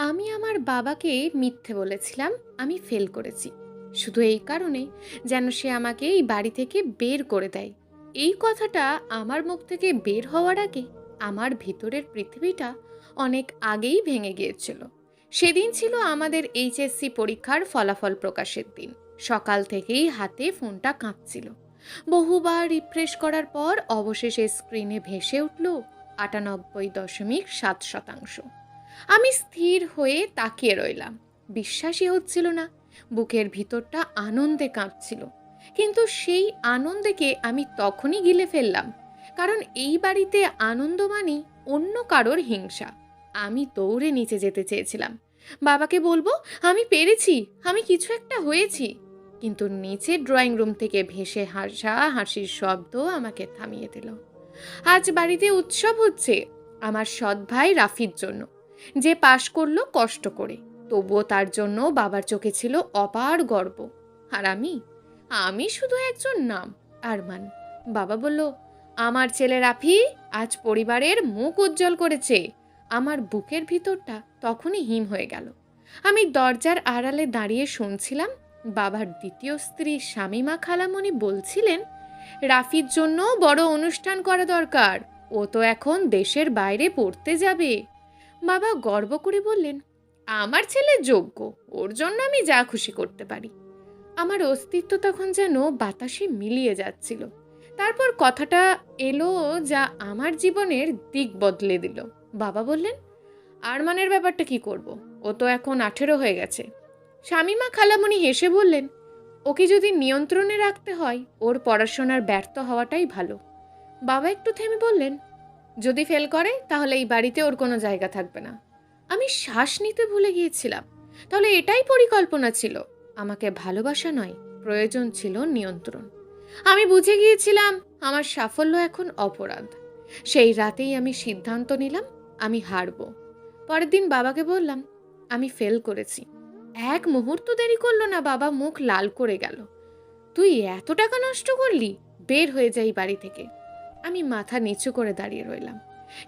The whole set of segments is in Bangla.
আমি আমার বাবাকে মিথ্যে বলেছিলাম আমি ফেল করেছি, শুধু এই কারণে যেন সে আমাকে এই বাড়ি থেকে বের করে দেয়। এই কথাটা আমার মুখ থেকে বের হওয়ার আগে আমার ভিতরের পৃথিবীটা অনেক আগেই ভেঙে গিয়েছিল। সেদিন ছিল আমাদের এইচএসসি পরীক্ষার ফলাফল প্রকাশের দিন। সকাল থেকেই হাতে ফোনটা কাঁপছিল। বহুবার রিফ্রেশ করার পর অবশেষে স্ক্রিনে ভেসে উঠল 98.7%। আমি স্থির হয়ে তাকিয়ে রইলাম। বিশ্বাসই হচ্ছিল না। বুকের ভিতরটা আনন্দে কাঁপছিল, কিন্তু সেই আনন্দকে আমি তখনই গিলে ফেললাম, কারণ এই বাড়িতে আনন্দ মানেই অন্য কারোর হিংসা। আমি দৌড়ে নিচে যেতে চেয়েছিলাম, বাবাকে বলবো আমি পেরেছি, আমি কিছু একটা হয়েছি, কিন্তু নিচে ড্রয়িং রুম থেকে ভেসে হাসা হাসির শব্দ আমাকে থামিয়ে দিল। আজ বাড়িতে উৎসব হচ্ছে আমার সৎ ভাই রাফির জন্য, যে পাশ করলো কষ্ট করে। তবুও তার জন্য বাবার চোখে ছিল অপার গর্ব। আর আমি আমি শুধু একজন নাম, আরমান। বাবা বলল, আমার ছেলে রাফি আজ পরিবারের মুখ উজ্জ্বল করেছে। আমার বুকের ভিতরটা তখনই হিম হয়ে গেল। আমি দরজার আড়ালে দাঁড়িয়ে শুনছিলাম বাবার দ্বিতীয় স্ত্রী শামীমা খালামণি বলছিলেন, রাফির জন্য বড় অনুষ্ঠান করা দরকার, ও তো এখন দেশের বাইরে পড়তে যাবে। বাবা গর্ব করে বললেন, আমার ছেলে যোগ্য, ওর জন্য আমি যা খুশি করতে পারি। আমার অস্তিত্ব তখন যেন বাতাসে মিলিয়ে যাচ্ছিল। তারপর কথাটা এলো যা আমার জীবনের দিক বদলে দিল। বাবা বললেন, আরমানের ব্যাপারটা কি করব, ও তো এখন 18 হয়ে গেছে। শামীমা খালামণি হেসে বললেন, ওকে যদি নিয়ন্ত্রণে রাখতে হয় ওর পড়াশোনার ব্যর্থ হওয়াটাই ভালো। বাবা একটু থেমে বললেন, যদি ফেল করে তাহলে এই বাড়িতে ওর কোনো জায়গা থাকবে না। আমি শ্বাস নিতে ভুলে গিয়েছিলাম। তাহলে এটাই পরিকল্পনা ছিল? আমাকে ভালোবাসা নয়, প্রয়োজন ছিল নিয়ন্ত্রণ। আমি বুঝে গিয়েছিলাম আমার সাফল্য এখন অপরাধ। সেই রাতেই আমি সিদ্ধান্ত নিলাম আমি হারব। পরের দিন বাবাকে বললাম, আমি ফেল করেছি। এক মুহূর্ত দেরি করলো না, বাবা মুখ লাল করে গেল। তুই এত টাকা নষ্ট করলি, বের হয়ে যাই বাড়ি থেকে। আমি মাথা নিচু করে দাঁড়িয়ে রইলাম,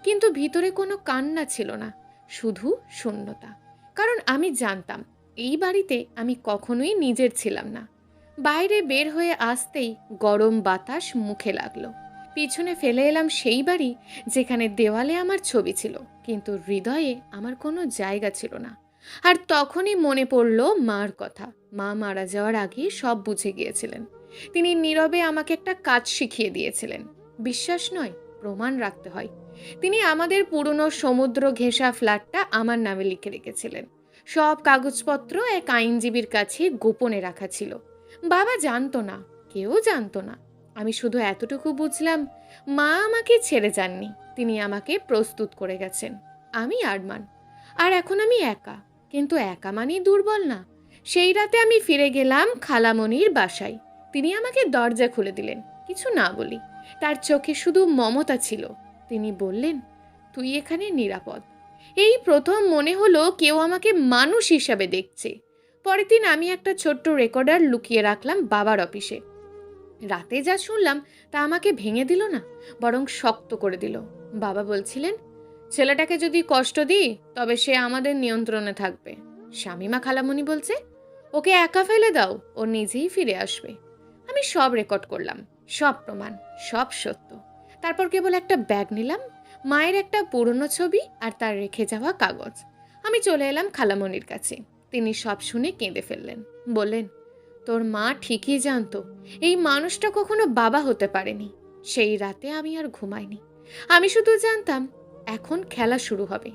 কিন্তু ভিতরে কোনো কান্না ছিল না, শুধু শূন্যতা। কারণ আমি জানতাম এই বাড়িতে আমি কখনোই নিজের ছিলাম না। বাইরে বের হয়ে আসতেই গরম বাতাস মুখে লাগলো। পিছনে ফেলে এলাম সেই বাড়ি যেখানে দেওয়ালে আমার ছবি ছিল, কিন্তু হৃদয়ে আমার কোনো জায়গা ছিল না। আর তখনই মনে পড়ল মার কথা। মা মারা যাওয়ার আগে সব বুঝে গিয়েছিলেন। তিনি নীরবে আমাকে একটা কাজ শিখিয়ে দিয়েছিলেন। বিশ্বাস নয়, প্রমাণ রাখতে হয়। তিনি আমাদের পুরনো সমুদ্র ঘেঁষা ফ্ল্যাটটা আমার নামে লিখে রেখেছিলেন। সব কাগজপত্র এক আইনজীবীর কাছে গোপনে রাখা ছিল। বাবা জানতো না, কেউ জানতো না। আমি শুধু এতটুকু বুঝলাম, মা আমাকে ছেড়ে যাননি, তিনি আমাকে প্রস্তুত করে গেছেন। আমি আরমান, আর এখন আমি একা। কিন্তু একা মানেই দুর্বল না। সেই রাতে আমি ফিরে গেলাম খালামণির বাসায়। তিনি আমাকে দরজা খুলে দিলেন, কিছু না বলি। তার চোখে শুধু মমতা ছিল। তিনি বললেন, তুই এখানে নিরাপদ। এই প্রথম মনে হলো কেউ আমাকে মানুষ হিসাবে দেখছে। পরের দিন আমি একটা ছোট্ট রেকর্ডার লুকিয়ে রাখলাম বাবার অফিসে। রাতে যা শুনলাম তা আমাকে ভেঙে দিল না, বরং শক্ত করে দিল। বাবা বলছিলেন, ছেলেটাকে যদি কষ্ট দিই তবে সে আমাদের নিয়ন্ত্রণে থাকবে। শামীমা খালামণি বলছে, ওকে একা ফেলে দাও, ও নিজেই ফিরে আসবে। আমি সব রেকর্ড করলাম, সব প্রমাণ, সব সত্য। তারপর কেবল একটা ব্যাগ নিলাম, মায়ের একটা পুরনো ছবি আর তার রেখে যাওয়া কাগজ। আমি চলে এলাম খালামণির কাছে। তিনি সব শুনে কেঁদে ফেললেন। বললেন, তোর মা ঠিকই জানতো এই মানুষটা কখনো বাবা হতে পারেনি। সেই রাতে আমি আর ঘুমাইনি। আমি শুধু জানতাম এখন খেলা শুরু হবে।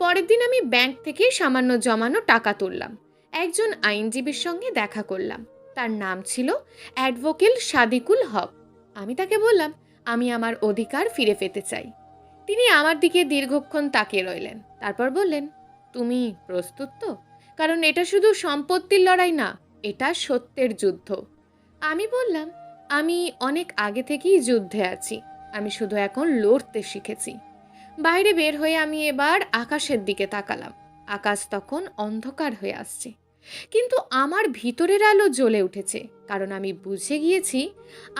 পরের দিন আমি ব্যাংক থেকে সামান্য জমানো টাকা তুললাম। একজন আইনজীবীর সঙ্গে দেখা করলাম। তার নাম ছিল অ্যাডভোকেট সাদিকুল হক। আমি তাকে বললাম আমি আমার অধিকার ফিরে পেতে চাই। তিনি আমার দিকে দীর্ঘক্ষণ তাকিয়ে রইলেন। তারপর বললেন, তুমি প্রস্তুত তো? কারণ এটা শুধু সম্পত্তির লড়াই না, এটা সত্যের যুদ্ধ। আমি বললাম, আমি অনেক আগে থেকেই যুদ্ধে আছি, আমি শুধু এখন লড়তে শিখেছি। বাইরে বের হয়ে আমি এবার আকাশের দিকে তাকালাম। আকাশ তখন অন্ধকার হয়ে আসছে, কিন্তু আমার ভিতরের আলো জ্বলে উঠেছে। কারণ আমি বুঝে গিয়েছি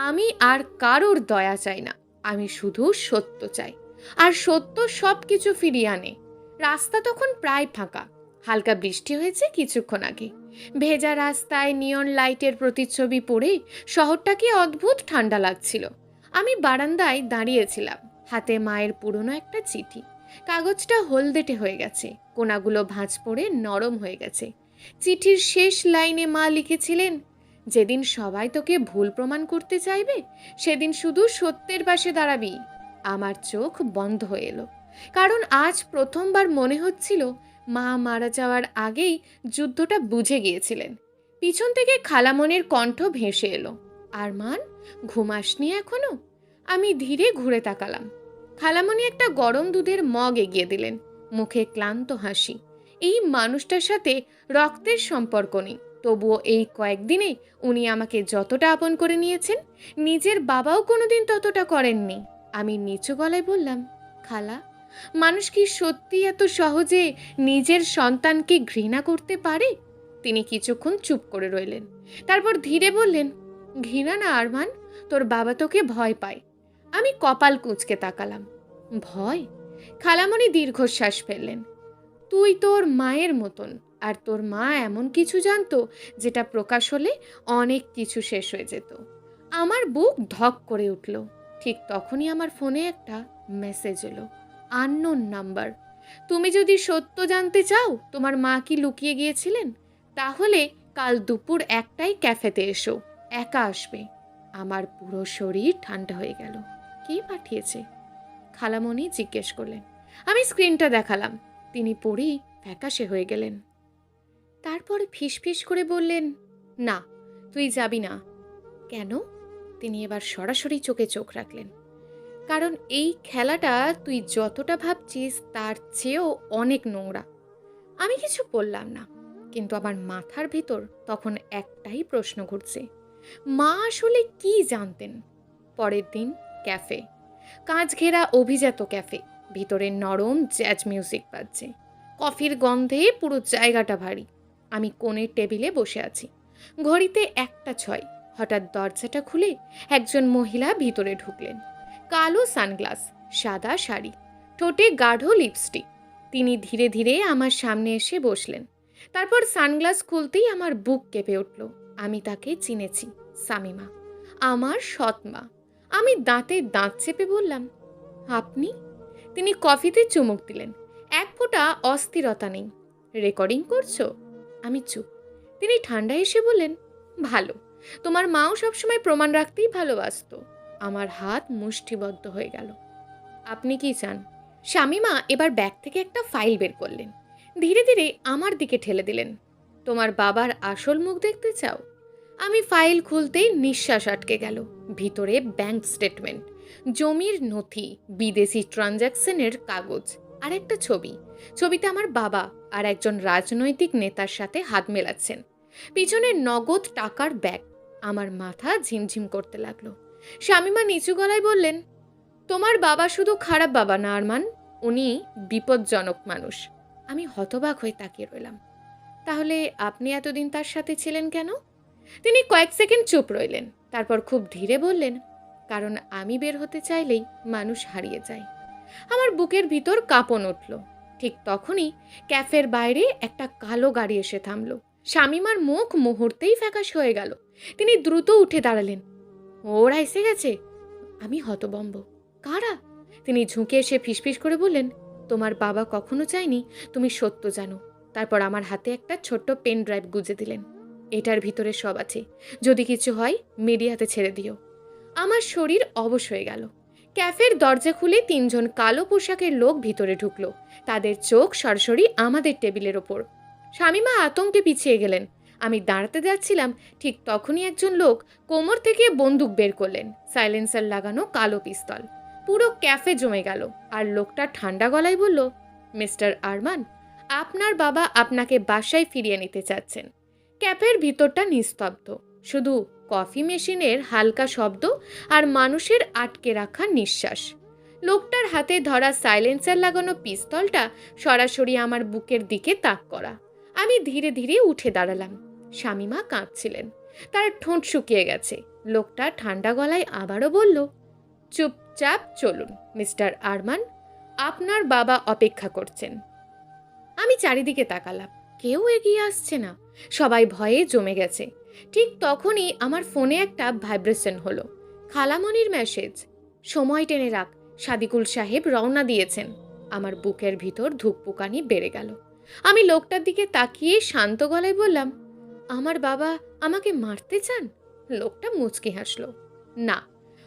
আমি আর কারোর দয়া চাই না, আমি শুধু সত্য চাই। আর সত্য সব কিছু ফিরিয়ে আনে। রাস্তা তখন প্রায় ফাঁকা। হালকা বৃষ্টি হয়েছে কিছুক্ষণ আগে। ভেজা রাস্তায় নিয়ন লাইটের প্রতিচ্ছবি পড়ে শহরটাকে অদ্ভুত ঠান্ডা লাগছিল। আমি বারান্দায় দাঁড়িয়েছিলাম, হাতে মায়ের পুরনো একটা চিঠি। কাগজটা হলদেটে হয়ে গেছে, কোনাগুলো ভাঁজ পড়ে নরম হয়ে গেছে। চিঠির শেষ লাইনে মা লিখেছিলেন, যেদিন সবাই তোকে ভুল প্রমাণ করতে চাইবে সেদিন শুধু সত্যের পাশে দাঁড়াবি। আমার চোখ বন্ধ হয়ে এলো, কারণ আজ প্রথমবার মনে হচ্ছিল মা মারা যাওয়ার আগেই যুদ্ধটা বুঝে গিয়েছিলেন। পিছন থেকে খালামণির কণ্ঠ ভেসে এলো, আরমান, ঘুমাসনি এখনো? আমি ধীরে ঘুরে তাকালাম। খালামণি একটা গরম দুধের মগ এগিয়ে দিলেন, মুখে ক্লান্ত হাসি। এই মানুষটার সাথে রক্তের সম্পর্ক নেই, তবুও এই কয়েকদিনে উনি আমাকে যতটা আপন করে নিয়েছেন, নিজের বাবাও কোনোদিন ততটা করেননি। আমি নিচু গলায় বললাম, খালা, মানুষ কি সত্যি এত সহজে নিজের সন্তানকে ঘৃণা করতে পারে? তিনি কিছুক্ষণ চুপ করে রইলেন, তারপর ধীরে বললেন, ঘৃণা না আরমান, তোর বাবা তোকে ভয় পায়। আমি কপাল কুঁচকে তাকালাম। ভয়? খালামণি দীর্ঘশ্বাস ফেললেন। তুই তোর মায়ের মতন, আর তোর মা এমন কিছু জানতো যেটা প্রকাশ হলে অনেক কিছু শেষ হয়ে যেত। আমার বুক ধক করে উঠল। ঠিক তখনই আমার ফোনে একটা মেসেজ এলো, আননোন নাম্বার। তুমি যদি সত্য জানতে চাও তোমার মা কি লুকিয়ে গিয়েছিলেন, তাহলে কাল দুপুর 1টায় ক্যাফেতে এসো, একা আসবে। আমার পুরো শরীর ঠান্ডা হয়ে গেল। কে পাঠিয়েছে? খালামণি জিজ্ঞেস করলেন। আমি স্ক্রিনটা দেখালাম। তিনি পড়েই ফ্যাকাশে হয়ে গেলেন। তারপর ফিসফিস করে বললেন, না, তুই যাবি না। কেন? তিনি এবার সরাসরি চোখে চোখ রাখলেন। কারণ এই খেলাটা তুই যতটা ভাবছিস তার চেয়েও অনেক নোংরা। আমি কিছু বললাম না, কিন্তু আমার মাথার ভিতর তখন একটাই প্রশ্ন ঘুরছে, মা আসলে কি জানতেন? পরের দিন ক্যাফে, কাঁচ ঘেরা অভিজাত ক্যাফে, ভিতরে নরম জ্যাজ মিউজিক বাজছে, কফির গন্ধে পুরো জায়গাটা ভারী। আমি কোণের টেবিলে বসে আছি, ঘড়িতে 1টা 6। হঠাৎ দরজাটা খুলে একজন মহিলা ভিতরে ঢুকলেন। কালো সানগ্লাস, সাদা শাড়ি, ঠোঁটে গাঢ় লিপস্টিক। তিনি ধীরে ধীরে আমার সামনে এসে বসলেন। তারপর সানগ্লাস খুলতেই আমার বুক কেঁপে উঠল। আমি তাকে চিনেছি, শামিমা, আমার সৎ মা। আমি দাঁতে দাঁত চেপে বললাম, আপনি? তিনি কফিতে চুমুক দিলেন, এক ফোঁটা অস্থিরতা নেই। রেকর্ডিং করছো? আমি চুপ। তিনি ঠান্ডা এসে বললেন, ভালো, তোমার মাও সবসময় প্রমাণ রাখতেই ভালোবাসতো। আমার হাত মুষ্টিবদ্ধ হয়ে গেল। আপনি কি চান? শামিমা এবার ব্যাগ থেকে একটা ফাইল বের করলেন, ধীরে ধীরে আমার দিকে ঠেলে দিলেন। তোমার বাবার আসল মুখ দেখতে চাও? আমি ফাইল খুলতেই নিঃশ্বাস আটকে গেল। ভিতরে ব্যাংক স্টেটমেন্ট, জমির নথি, বিদেশি ট্রানজ্যাকশনের কাগজ, আর একটা ছবি। ছবিতে আমার বাবা আর একজন রাজনৈতিক নেতার সাথে হাত মেলাচ্ছেন। পিছনে নগদ টাকার ব্যাগ। আমার মাথা ঝিমঝিম করতে লাগলো। শামিমা নিচু গলায় বললেন, তোমার বাবা শুধু খারাপ বাবা না আরমান, উনি বিপজ্জনক মানুষ। আমি হতবাক হয়ে তাকিয়ে রইলাম। তাহলে আপনি এতদিন তার সাথে ছিলেন কেন? তিনি কয়েক সেকেন্ড চুপ রইলেন, তারপর খুব ধীরে বললেন, কারণ আমি বের হতে চাইলেই মানুষ হারিয়ে যায়। আমার বুকের ভিতর কাঁপন উঠল। ঠিক তখনই ক্যাফের বাইরে একটা কালো গাড়ি এসে থামল। শামিমার মুখ মুহূর্তেই ফ্যাকাশ হয়ে গেল। তিনি দ্রুত উঠে দাঁড়ালেন। ওরা এসে গেছে। আমি হতবম্ব। কারা? তিনি ঝুঁকে এসে ফিসফিস করে বললেন, তোমার বাবা কখনো চায়নি তুমি সত্য জানো। তারপর আমার হাতে একটা ছোট্ট পেন ড্রাইভ গুজে দিলেন। এটার ভিতরে সব আছে, যদি কিছু হয় মিডিয়াতে ছেড়ে দিও। আমার শরীর অবশ হয়ে গেল। ক্যাফের দরজা খুলে 3জন কালো পোশাকের লোক ভিতরে ঢুকলো। তাদের চোখ সরাসরি আমাদের টেবিলের ওপর। শামিমা আতঙ্কে পিছিয়ে গেলেন। আমি দাঁড়াতে যাচ্ছিলাম, ঠিক তখনই একজন লোক কোমর থেকে বন্দুক বের করলেন, সাইলেন্সার লাগানো কালো পিস্তল। পুরো ক্যাফে জমে গেল। আর লোকটা ঠান্ডা গলায় বলল, মিস্টার আরমান, আপনার বাবা আপনাকে বাসায় ফিরিয়ে নিতে চাচ্ছেন। ক্যাফের ভিতরটা নিস্তব্ধ, শুধু কফি মেশিনের হালকা শব্দ আর মানুষের আটকে রাখা নিঃশ্বাস। লোকটার হাতে ধরা সাইলেন্সার লাগানো পিস্তলটা সরাসরি আমার বুকের দিকে তাক করা। আমি ধীরে ধীরে উঠে দাঁড়ালাম। শামিমা কাঁদছিলেন, তার ঠোঁট শুকিয়ে গেছে। লোকটা ঠান্ডা গলায় আবারও বলল, চুপচাপ চলুন মিস্টার আরমান, আপনার বাবা অপেক্ষা করছেন। আমি চারিদিকে তাকালাম, কেউ এগিয়ে আসছে না, সবাই ভয়ে জমে গেছে। ঠিক তখনই আমার ফোনে একটা ভাইব্রেশন হলো। খালামণির মেসেজ, সময় টেনে রাখ, সাদিকুল সাহেব রওনা দিয়েছেন। আমার বুকের ভিতর ধুকপুকানি বেড়ে গেল। আমি লোকটার দিকে তাকিয়ে শান্ত গলায় বললাম, আমার বাবা আমাকে মারতে চান? লোকটা মুচকি হাসলো, না,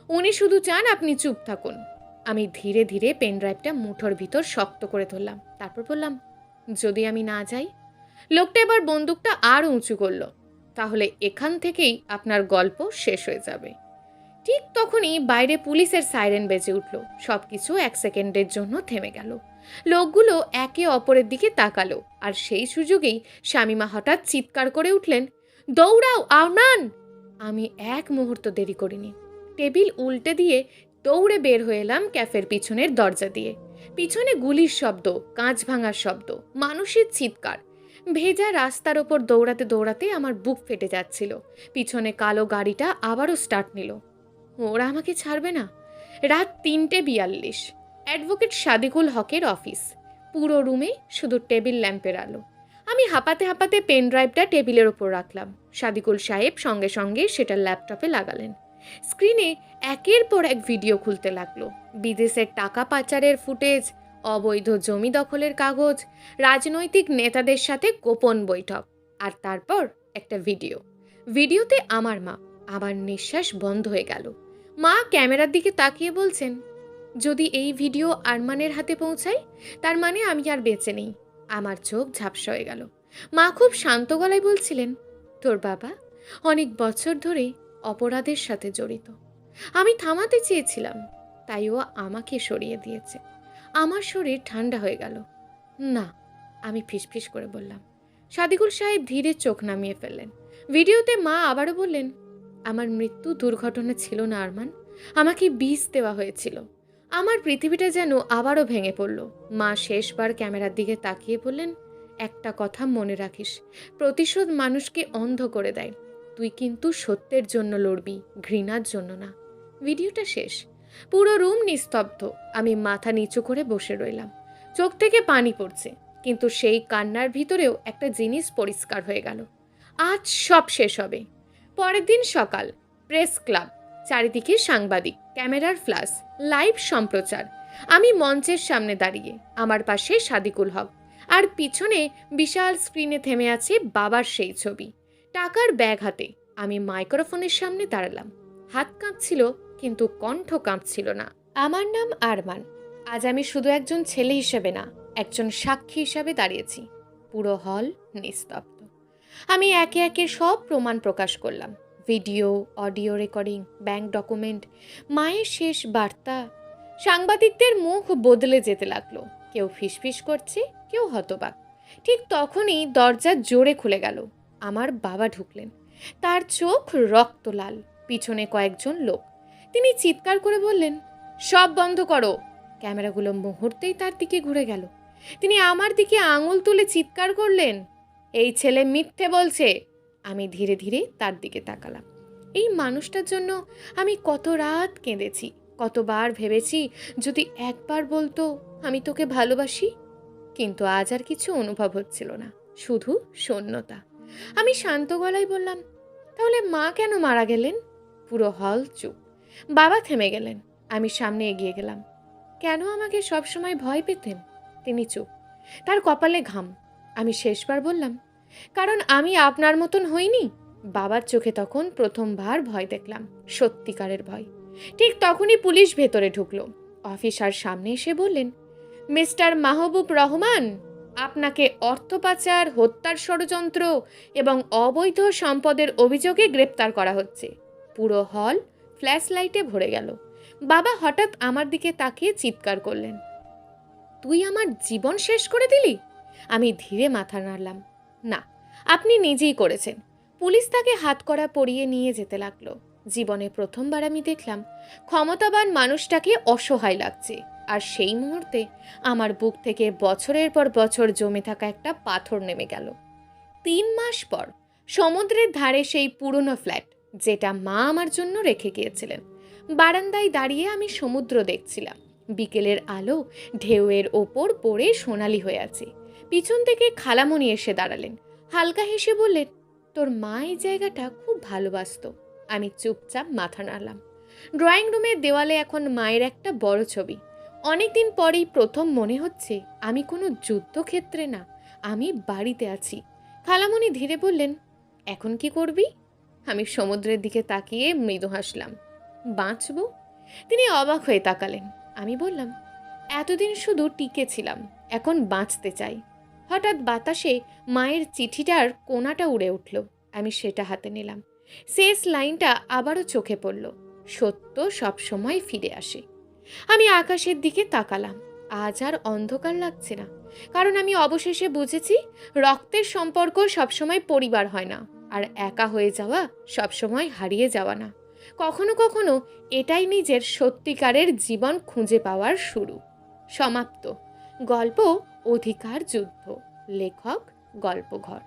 উনি শুধু চান আপনি চুপ থাকুন। আমি ধীরে ধীরে পেনড্রাইভটা মুঠোর ভিতর শক্ত করে ধরলাম, তারপর বললাম, যদি আমি না যাই? লোকটা এবার বন্দুকটা আর উঁচু করলো, তাহলে এখান থেকেই আপনার গল্প শেষ হয়ে যাবে। ঠিক তখনই বাইরে পুলিশের সাইরেন বেজে উঠল। সবকিছু এক সেকেন্ডের জন্য থেমে গেল। লোকগুলো একে অপরের দিকে তাকালো, আর সেই সুযোগেই শামিমা হঠাৎ চিৎকার করে উঠলেন, দৌড়াও আরমান! আমি এক মুহূর্ত দেরি করিনি। টেবিল উল্টে দিয়ে দৌড়ে বের হয়ে এলাম ক্যাফের পিছনের দরজা দিয়ে। পিছনে গুলির শব্দ, কাঁচ ভাঙার শব্দ, মানুষের চিৎকার। ভেজা রাস্তার ওপর দৌড়াতে দৌড়াতে আমার বুক ফেটে যাচ্ছিল। পিছনে কালো গাড়িটা আবারও স্টার্ট নিল। ওরা আমাকে ছাড়বে না। রাত 3:42, অ্যাডভোকেট সাদিকুল হকের অফিস। পুরো রুমে শুধু টেবিল ল্যাম্পের আলো। আমি হাঁপাতে হাঁপাতে পেন ড্রাইভটা টেবিলের ওপর রাখলাম। সাদিকুল সাহেব সঙ্গে সঙ্গে সেটা ল্যাপটপে লাগালেন। স্ক্রিনে একের পর এক ভিডিও খুলতে লাগলো। বিদেশের টাকা পাচারের ফুটেজ, অবৈধ জমি দখলের কাগজ, রাজনৈতিক নেতাদের সাথে গোপন বৈঠক, আর তারপর একটা ভিডিওতে আমার মা। আমার নিঃশ্বাস বন্ধ হয়ে গেল। মা ক্যামেরার দিকে তাকিয়ে বলছেন, যদি এই ভিডিও আরমানের হাতে পৌঁছায়, তার মানে আমি আর বেঁচে নেই। আমার চোখ ঝাপসা হয়ে গেল। মা খুব শান্ত গলায় বলছিলেন, তোর বাবা অনেক বছর ধরে অপরাধের সাথে জড়িত। আমি থামাতে চেয়েছিলাম, তাই ও আমাকে সরিয়ে দিয়েছে। আমার শরীর ঠান্ডা হয়ে গেল। না, আমি ফিসফিস করে বললাম। সাদিকুল সাহেব ধীরে চোখ নামিয়ে ফেললেন। ভিডিওতে মা আবারও বললেন, আমার মৃত্যু দুর্ঘটনা ছিল না আরমান, আমাকে বিষ দেওয়া হয়েছিল। আমার পৃথিবীটা যেন আবারও ভেঙে পড়ল। মা শেষবার ক্যামেরার দিকে তাকিয়ে বললেন, একটা কথা মনে রাখিস, প্রতিশোধ মানুষকে অন্ধ করে দেয়। তুই কিন্তু সত্যের জন্য লড়বি, ঘৃণার জন্য না। ভিডিওটা শেষ। পুরো রুম নিস্তব্ধ। আমি মাথা নিচু করে বসে রইলাম। চোখ থেকে পানি পড়ছে, কিন্তু সেই কান্নার ভিতরেও একটা জিনিস পরিষ্কার হয়ে গেল, আজ সব শেষ হবে। পরের দিন সকাল, প্রেস ক্লাব, চারিদিকে সাংবাদিক, ক্যামেরার ফ্ল্যাশ, লাইভ সম্প্রচার। আমি মঞ্চের সামনে দাঁড়িয়ে, আমার পাশে সাদিকুল হক, আর পিছনে বিশাল স্ক্রিনে থেমে আছে বাবার সেই ছবি, টাকার ব্যাগ হাতে। আমি মাইক্রোফোনের সামনে দাঁড়ালাম। হাত কাঁপছিল, কিন্তু কণ্ঠ কাঁপছিল না। আমার নাম আরমান। আজ আমি শুধু একজন ছেলে হিসেবে না, একজন সাক্ষী হিসাবে দাঁড়িয়েছি। পুরো হল নিস্তব্ধ। আমি একে একে সব প্রমাণ প্রকাশ করলাম, video, audio recording, bank document, মায়ের শেষ বার্তা। সাংবাদিকদের মুখ বদলে যেতে লাগলো, কেউ ফিসফিস করছে, কেউ হতবাক। ঠিক তখনই দরজা জোরে খুলে গেল। আমার বাবা ঢুকলেন। তার চোখ রক্ত লাল। পিছনে কয়েকজন লোক। তিনি চিৎকার করে বললেন, সব বন্ধ করো। ক্যামেরাগুলো মুহূর্তেই তার দিকে ঘুরে গেল। তিনি আমার দিকে আঙুল তুলে চিৎকার করলেন, এই ছেলে মিথ্যে বলছে। আমি ধীরে ধীরে তার দিকে তাকালাম। এই মানুষটার জন্য আমি কত রাত কেঁদেছি, কতবার ভেবেছি যদি একবার বলতো আমি তোকে ভালোবাসি। কিন্তু আজ আর কিছু অনুভব হচ্ছিল না, শুধু শূন্যতা। আমি শান্ত গলায় বললাম, তাহলে মা কেন মারা গেলেন? পুরো হল চুপ। বাবা থেমে গেলেন। আমি সামনে এগিয়ে গেলাম। কেন আমাকে সবসময় ভয় পেতেন? তিনি চুপ, তার কপালে ঘাম। আমি শেষবার বললাম, কারণ আমি আপনার মতন হইনি। বাবার চোখে তখন প্রথমবার ভয় দেখলাম, সত্যিকারের ভয়। ঠিক তখনই পুলিশ ভেতরে ঢুকলো। অফিসার সামনে এসে বললেন, মিস্টার মাহবুব রহমান, আপনাকে অর্থ পাচার, হত্যার ষড়যন্ত্র এবং অবৈধ সম্পদের অভিযোগে গ্রেপ্তার করা হচ্ছে। পুরো হল ফ্ল্যাশ লাইটে ভরে গেল। বাবা হঠাৎ আমার দিকে তাকিয়ে চিৎকার করলেন, তুই আমার জীবন শেষ করে দিলি? আমি ধীরে মাথা নাড়লাম, না, আপনি নিজেই করেছেন। পুলিশ তাকে হাতকড়া পরিয়ে নিয়ে যেতে লাগলো। জীবনে প্রথমবার আমি দেখলাম ক্ষমতাবান মানুষটাকে অসহায় লাগছে। আর সেই মুহূর্তে আমার বুক থেকে বছরের পর বছর জমে থাকা একটা পাথর নেমে গেল। 3 মাস পর সমুদ্রের ধারে সেই পুরনো ফ্ল্যাট, যেটা মা আমার জন্য রেখে গিয়েছিলেন। বারান্দায় দাঁড়িয়ে আমি সমুদ্র দেখছিলাম। বিকেলের আলো ঢেউয়ের ওপর পড়ে সোনালি হয়ে আছে। পিছন থেকে খালামণি এসে দাঁড়ালেন। হালকা হেসে বললেন, তোর মা এই জায়গাটা খুব ভালোবাসতো। আমি চুপচাপ মাথা নাড়লাম। ড্রয়িং রুমের দেওয়ালে এখন মায়ের একটা বড় ছবি। অনেকদিন পরেই প্রথম মনে হচ্ছে আমি কোনো যুদ্ধক্ষেত্রে না, আমি বাড়িতে আছি। খালামণি ধীরে বললেন, এখন কি করবি? আমি সমুদ্রের দিকে তাকিয়ে মৃদু হাসলাম। বাঁচবো। তিনি অবাক হয়ে তাকালেন। আমি বললাম, এতদিন শুধু টিকে ছিলাম, এখন বাঁচতে চাই। হঠাৎ বাতাসে মায়ের চিঠিটার কোণাটা উড়ে উঠল। আমি সেটা হাতে নিলাম। শেষ লাইনটা আবারও চোখে পড়ল, সত্য সবসময় ফিরে আসে। আমি আকাশের দিকে তাকালাম। আজ আর অন্ধকার লাগছে না, কারণ আমি অবশেষে বুঝেছি রক্তের সম্পর্ক সবসময় পরিবার হয় না, আর একা হয়ে যাওয়া সবসময় হারিয়ে যাওয়া না। কখনো কখনো এটাই নিজের সত্যিকারের জীবন খুঁজে পাওয়ার শুরু। সমাপ্ত। গল্প অধিকার যুদ্ধ। লেখক গল্পঘর।